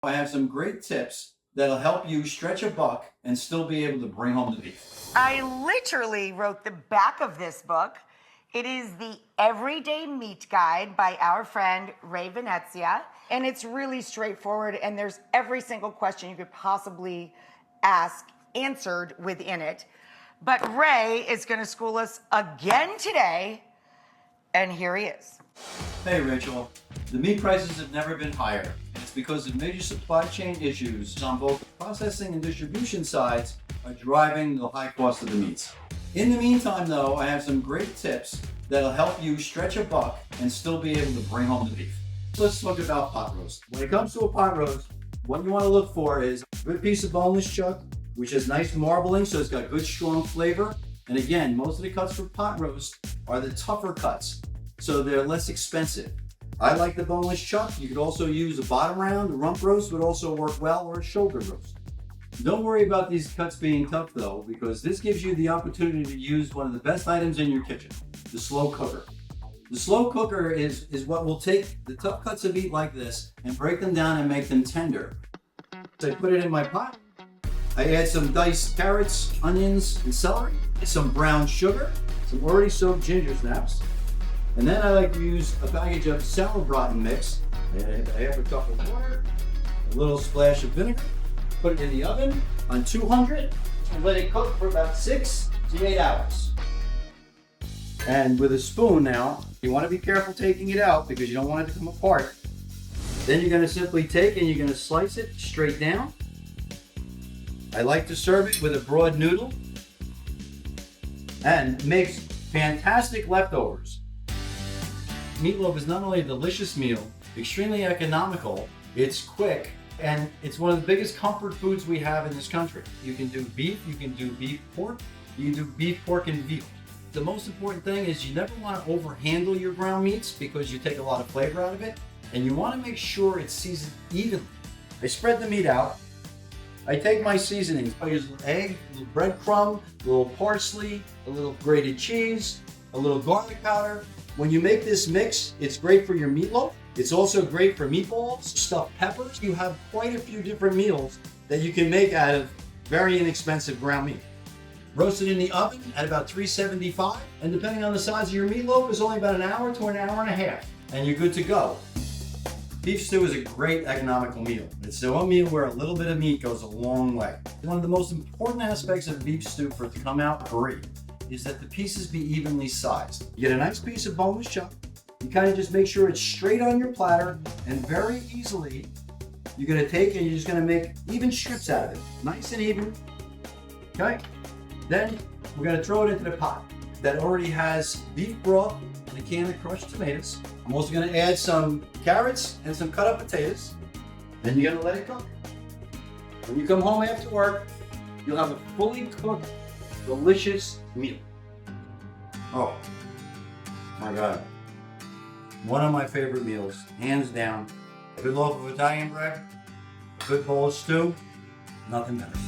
I have some great tips that'll help you stretch a buck and still be able to bring home the beef. I literally wrote the back of this book. It is the Everyday Meat Guide by our friend Ray Venezia. And it's really straightforward, and there's every single question you could possibly ask answered within it. But Ray is going to school us again today, and here he is. Hey Rachel, the meat prices have never been higher. It's because of major supply chain issues on both the processing and distribution sides are driving the high cost of the meats. In the meantime though, I have some great tips that'll help you stretch a buck and still be able to bring home the beef. Let's talk about pot roast. When it comes to a pot roast, what you want to look for is a good piece of boneless chuck, which has nice marbling, so it's got good strong flavor. And again, most of the cuts for pot roast are the tougher cuts, so they're less expensive. I like the boneless chuck. You could also use a bottom round. The rump roast would also work well, or a shoulder roast. Don't worry about these cuts being tough though, because this gives you the opportunity to use one of the best items in your kitchen, the slow cooker. The slow cooker is what will take the tough cuts of meat like this and break them down and make them tender. So I put it in my pot. I add some diced carrots, onions, and celery, some brown sugar, some already soaked ginger snaps. And then I like to use a package of sauerbraten mix. And I have a cup of water, a little splash of vinegar, put it in the oven on 200 and let it cook for about 6 to 8 hours. And with a spoon now, you want to be careful taking it out because you don't want it to come apart. Then you're going to simply take and you're going to slice it straight down. I like to serve it with a broad noodle and makes fantastic leftovers. Meatloaf is not only a delicious meal, extremely economical, it's quick, and it's one of the biggest comfort foods we have in this country. You can do beef, you can do beef pork, you can do beef, pork, and veal. The most important thing is you never want to overhandle your ground meats because you take a lot of flavor out of it, and you want to make sure it's seasoned evenly. I spread the meat out. I take my seasonings. I use a little egg, a little breadcrumb, a little parsley, a little grated cheese, a little garlic powder. When you make this mix, it's great for your meatloaf. It's also great for meatballs, stuffed peppers. You have quite a few different meals that you can make out of very inexpensive ground meat. Roast it in the oven at about 375, and depending on the size of your meatloaf, it's only about an hour to an hour and a half, and you're good to go. Beef stew is a great economical meal. It's the one meal where a little bit of meat goes a long way. One of the most important aspects of beef stew for it to come out great is that the pieces be evenly sized. You get a nice piece of boneless chuck. You kind of just make sure it's straight on your platter, and very easily you're going to take and you're just going to make even strips out of it. Nice and even. Okay? Then we're going to throw it into the pot that already has beef broth and a can of crushed tomatoes. I'm also going to add some carrots and some cut up potatoes. Then you're going to let it cook. When you come home after work, you'll have a fully cooked, delicious meal. Oh my God. One of my favorite meals, hands down. A good loaf of Italian bread, a good bowl of stew, nothing better.